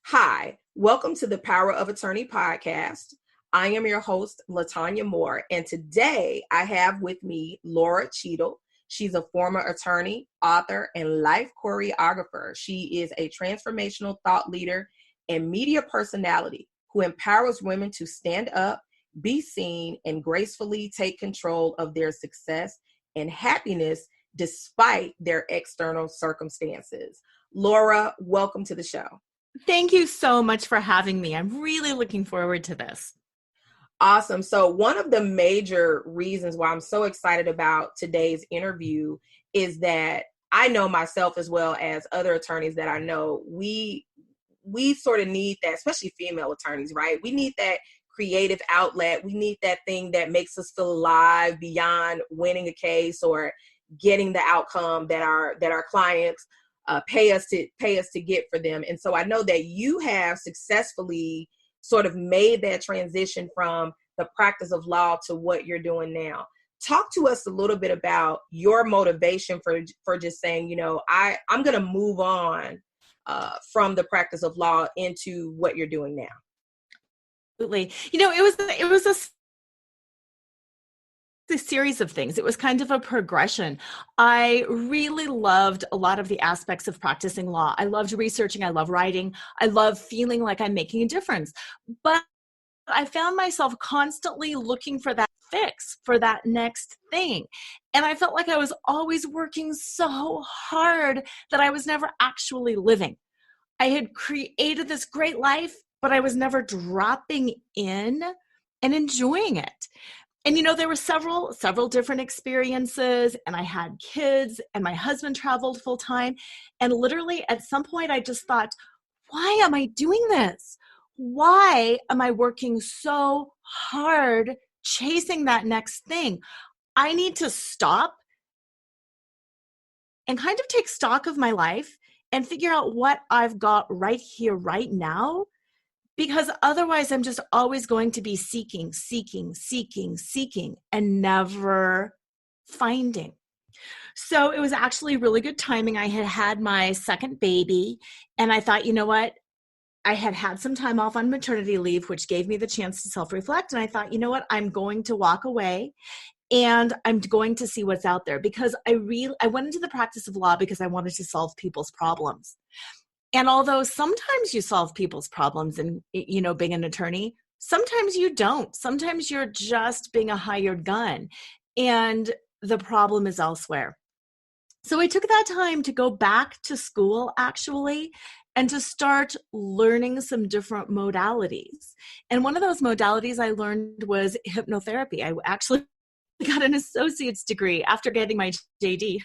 Hi, welcome to the Power of Attorney podcast. I am your host, LaTanya Moore, and today I have with me Lora Cheadle. She's a former attorney, author, and life choreographer. She is a transformational thought leader and media personality who empowers women to stand up, be seen, and gracefully take control of their success and happiness despite their external circumstances. Lora, welcome to the show. Thank you so much for having me. I'm really looking forward to this. Awesome. So one of the major reasons why I'm so excited about today's interview is that I know myself as well as other attorneys that I know, we sort of need that, especially female attorneys, right? We need that creative outlet. We need that thing that makes us feel alive beyond winning a case or getting the outcome that our clients pay us to get for them. And so I know that you have successfully sort of made that transition from the practice of law to what you're doing now. Talk to us a little bit about your motivation for just saying, I'm going to move on from the practice of law into what you're doing now. Absolutely. It was a series of things. It was kind of a progression. I really loved a lot of the aspects of practicing law. I loved researching. I love writing. I love feeling like I'm making a difference. But I found myself constantly looking for that fix, for that next thing. And I felt like I was always working so hard that I was never actually living. I had created this great life, but I was never dropping in and enjoying it. And, there were several different experiences, and I had kids, and my husband traveled full time. And literally at some point I just thought, why am I doing this? Why am I working so hard chasing that next thing? I need to stop and kind of take stock of my life and figure out what I've got right here, right now. Because otherwise, I'm just always going to be seeking, and never finding. So it was actually really good timing. I had my second baby, and I thought, you know what? I had some time off on maternity leave, which gave me the chance to self-reflect. And I thought, you know what? I'm going to walk away, and I'm going to see what's out there. Because I went into the practice of law because I wanted to solve people's problems. And although sometimes you solve people's problems and, being an attorney, sometimes you don't. Sometimes you're just being a hired gun and the problem is elsewhere. So I took that time to go back to school, actually, and to start learning some different modalities. And one of those modalities I learned was hypnotherapy. I actually got an associate's degree after getting my JD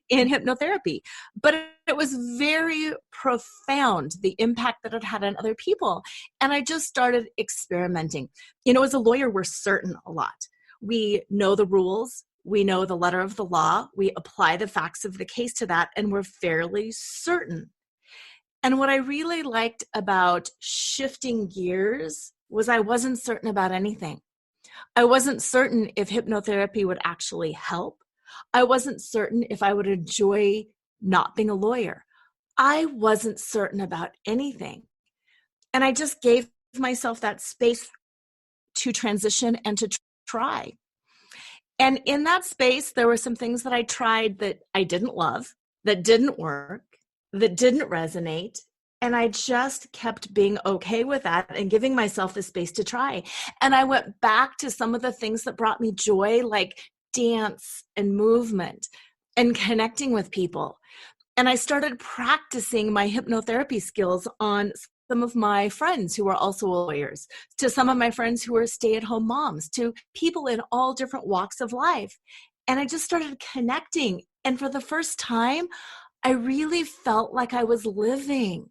in hypnotherapy. But it was very profound, the impact that it had on other people. And I just started experimenting. As a lawyer, we're certain a lot. We know the rules. We know the letter of the law. We apply the facts of the case to that, and we're fairly certain. And what I really liked about shifting gears was I wasn't certain about anything. I wasn't certain if hypnotherapy would actually help. I wasn't certain if I would enjoy not being a lawyer. I wasn't certain about anything. And I just gave myself that space to transition and to try. And in that space, there were some things that I tried that I didn't love, that didn't work, that didn't resonate. And I just kept being okay with that and giving myself the space to try. And I went back to some of the things that brought me joy, like dance and movement and connecting with people. And I started practicing my hypnotherapy skills on some of my friends who are also lawyers, to some of my friends who are stay-at-home moms, to people in all different walks of life. And I just started connecting. And for the first time, I really felt like I was living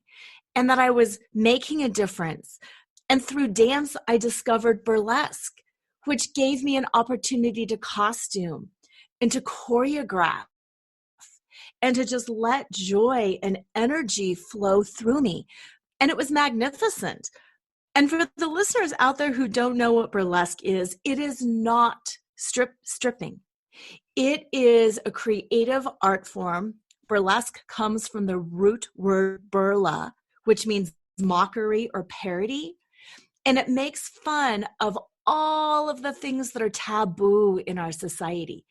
and that I was making a difference. And through dance, I discovered burlesque, which gave me an opportunity to costume and to choreograph and to just let joy and energy flow through me. And it was magnificent. And for the listeners out there who don't know what burlesque is, it is not stripping. It is a creative art form. Burlesque comes from the root word burla, which means mockery or parody. And it makes fun of all of the things that are taboo in our society.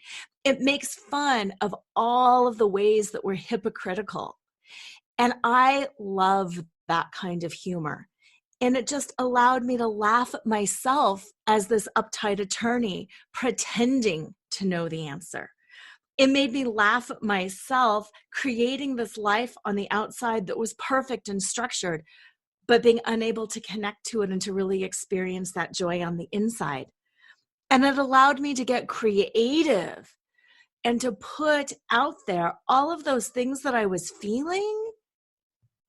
It makes fun of all of the ways that we're hypocritical. And I love that kind of humor. And it just allowed me to laugh at myself as this uptight attorney pretending to know the answer. It made me laugh at myself creating this life on the outside that was perfect and structured, but being unable to connect to it and to really experience that joy on the inside. And it allowed me to get creative and to put out there all of those things that I was feeling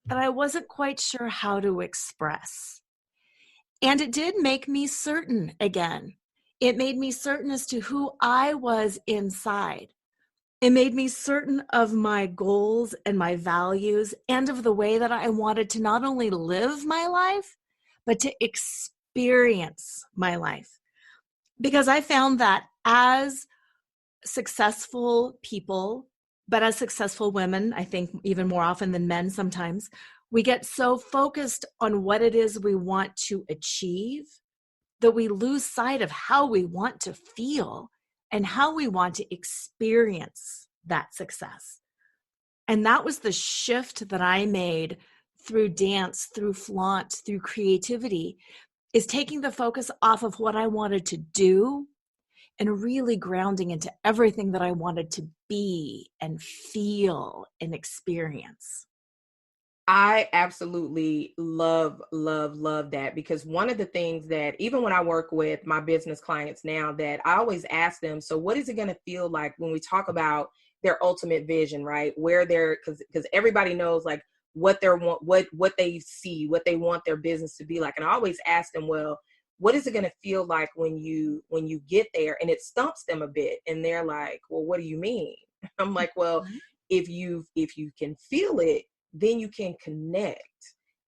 that I wasn't quite sure how to express. And it did make me certain again. It made me certain as to who I was inside. It made me certain of my goals and my values and of the way that I wanted to not only live my life, but to experience my life. Because I found that as successful people, but as successful women, I think even more often than men sometimes, we get so focused on what it is we want to achieve that we lose sight of how we want to feel and how we want to experience that success. And that was the shift that I made through dance, through flaunt, through creativity, is taking the focus off of what I wanted to do and really grounding into everything that I wanted to be and feel and experience. I absolutely love that, because one of the things that even when I work with my business clients now, that I always ask them, so what is it going to feel like when we talk about their ultimate vision, right? Where they're, because everybody knows like what they want, what they see, what they want their business to be like. And I always ask them, well, what is it going to feel like when you get there? And it stumps them a bit. And they're like, well, what do you mean? I'm like, well, if you can feel it, then you can connect,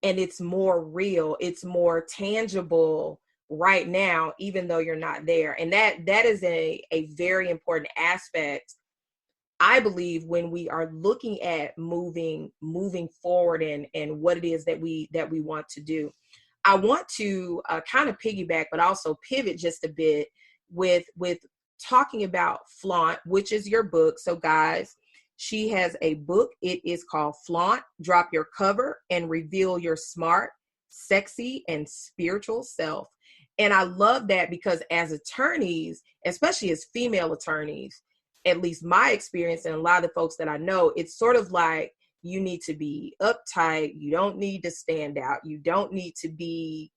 and it's more real, it's more tangible right now, even though you're not there. And that is a very important aspect, I believe, when we are looking at moving forward and what it is that we want to do. I want to kind of piggyback, but also pivot just a bit with talking about Flaunt, which is your book. So guys, she has a book. It is called Flaunt, Drop Your Cover and Reveal Your Smart, Sexy, and Spiritual Self. And I love that because as attorneys, especially as female attorneys, at least my experience and a lot of the folks that I know, it's sort of like you need to be uptight. You don't need to stand out. You don't need to be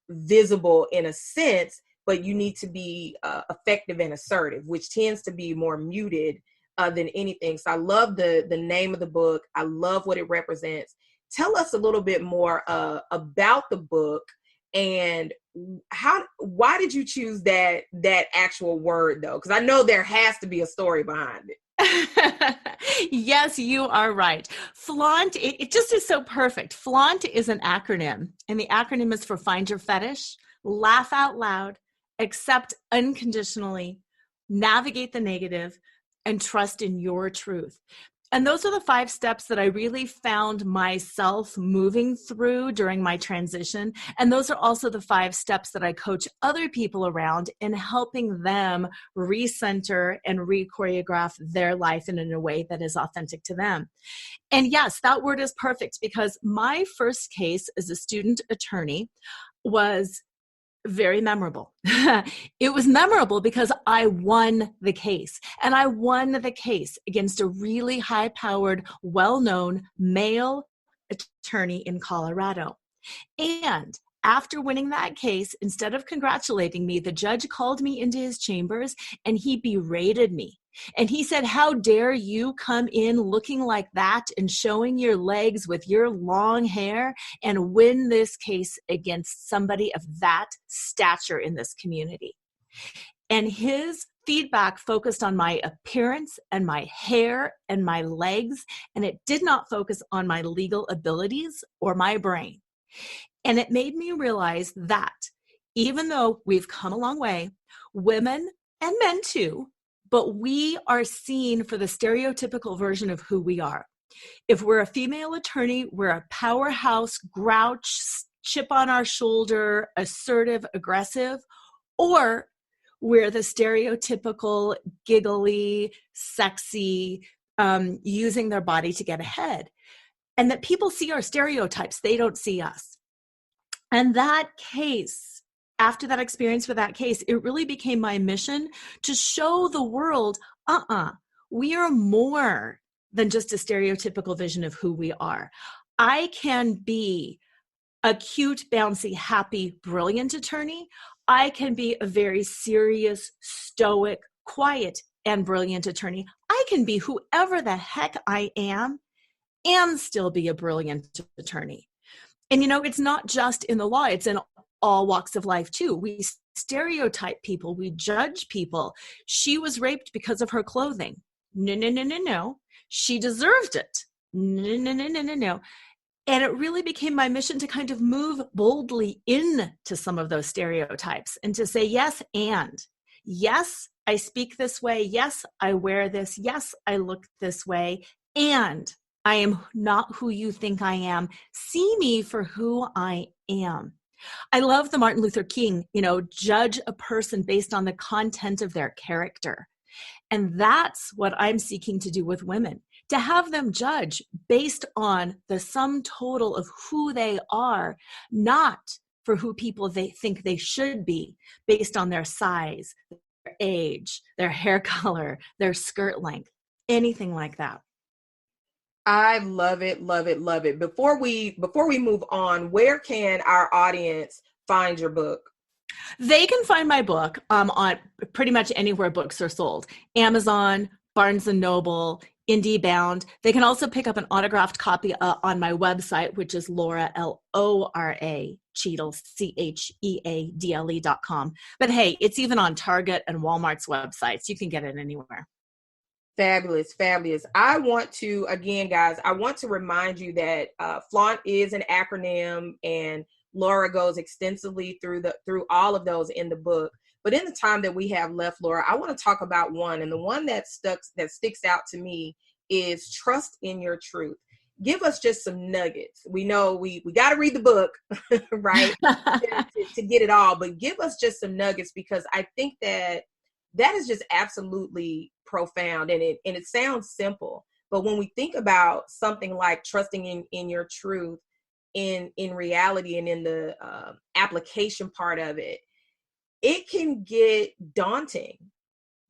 visible in a sense, but you need to be effective and assertive, which tends to be more muted than anything. So I love the name of the book. I love what it represents. Tell us a little bit more about the book, and why did you choose that actual word though? Because I know there has to be a story behind it. Yes, you are right. Flaunt, it just is so perfect. Flaunt is an acronym, and the acronym is for Find Your Fetish, Laugh Out Loud, Accept Unconditionally, Navigate the Negative, and Trust in Your Truth. And those are the 5 steps that I really found myself moving through during my transition. And those are also the 5 steps that I coach other people around in helping them recenter and re-choreograph their life in a way that is authentic to them. And yes, that word is perfect because my first case as a student attorney was very memorable. It was memorable because I won the case, and I won the case against a really high-powered, well-known male attorney in Colorado. And after winning that case, instead of congratulating me, the judge called me into his chambers and he berated me. And he said, "How dare you come in looking like that and showing your legs with your long hair and win this case against somebody of that stature in this community?" And his feedback focused on my appearance and my hair and my legs, and it did not focus on my legal abilities or my brain. And it made me realize that even though we've come a long way, women and men too, but we are seen for the stereotypical version of who we are. If we're a female attorney, we're a powerhouse, grouch, chip on our shoulder, assertive, aggressive, or we're the stereotypical, giggly, sexy, using their body to get ahead. And that people see our stereotypes, they don't see us. And that case, after that experience with that case, it really became my mission to show the world, we are more than just a stereotypical vision of who we are. I can be a cute, bouncy, happy, brilliant attorney. I can be a very serious, stoic, quiet, and brilliant attorney. I can be whoever the heck I am and still be a brilliant attorney. And, it's not just in the law, it's in all walks of life too. We stereotype people, we judge people. She was raped because of her clothing. No. She deserved it. No. And it really became my mission to kind of move boldly into some of those stereotypes and to say, yes, and yes, I speak this way. Yes, I wear this. Yes, I look this way. And I am not who you think I am. See me for who I am. I love the Martin Luther King, judge a person based on the content of their character. And that's what I'm seeking to do with women, to have them judge based on the sum total of who they are, not for who people they think they should be based on their size, their age, their hair color, their skirt length, anything like that. I love it, love it, love it. Before we move on, where can our audience find your book? They can find my book on pretty much anywhere books are sold. Amazon, Barnes & Noble, IndieBound. They can also pick up an autographed copy on my website, which is Lora, Lora Cheadle, CHEADLE.com. But hey, it's even on Target and Walmart's websites. You can get it anywhere. Fabulous, fabulous. I want to remind you that Flaunt is an acronym, and Lora goes extensively through all of those in the book. But in the time that we have left, Lora, I want to talk about one, and the one that sticks out to me is trust in your truth. Give us just some nuggets. We know we got to read the book, right, to get it all, but give us just some nuggets, because I think that is just absolutely profound, and it sounds simple, but when we think about something like trusting in your truth, in reality, and in the application part of it, it can get daunting.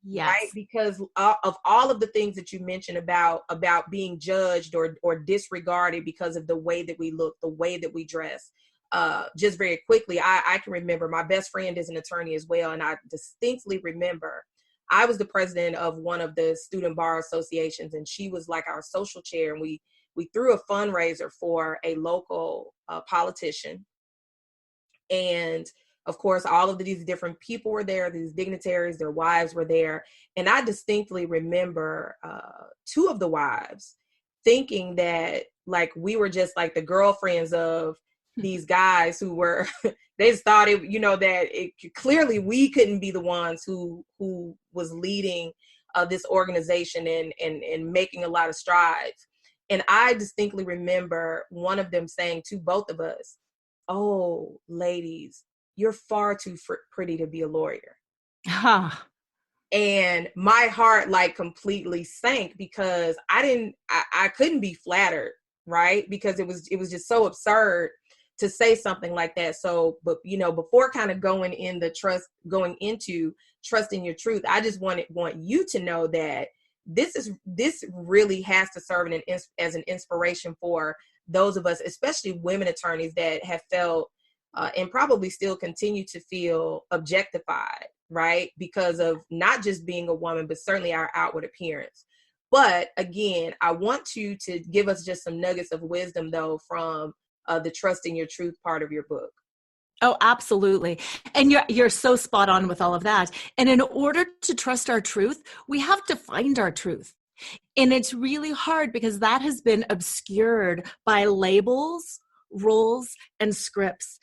Yes. Right? Because of all of the things that you mentioned about being judged or disregarded because of the way that we look, the way that we dress. Just very quickly, I can remember my best friend is an attorney as well, and I distinctly remember I was the president of one of the student bar associations, and she was like our social chair, and we threw a fundraiser for a local politician. And of course, all of these different people were there, these dignitaries, their wives were there. And I distinctly remember two of the wives thinking that like we were just like the girlfriends of these guys who were, they just thought clearly we couldn't be the ones who was leading this organization and making a lot of strides. And I distinctly remember one of them saying to both of us, "Oh, ladies, you're far too pretty to be a lawyer." Huh. And my heart like completely sank, because I couldn't be flattered, right? Because it was just so absurd to say something like that. So, but before kind of going into trusting your truth, I just want you to know that this really has to serve as an inspiration for those of us, especially women attorneys that have felt and probably still continue to feel objectified, right? Because of not just being a woman, but certainly our outward appearance. But again, I want you to give us just some nuggets of wisdom, though, from the trust in your truth part of your book. Oh, absolutely. And you're so spot on with all of that. And in order to trust our truth, we have to find our truth. And it's really hard because that has been obscured by labels, roles, and scripts.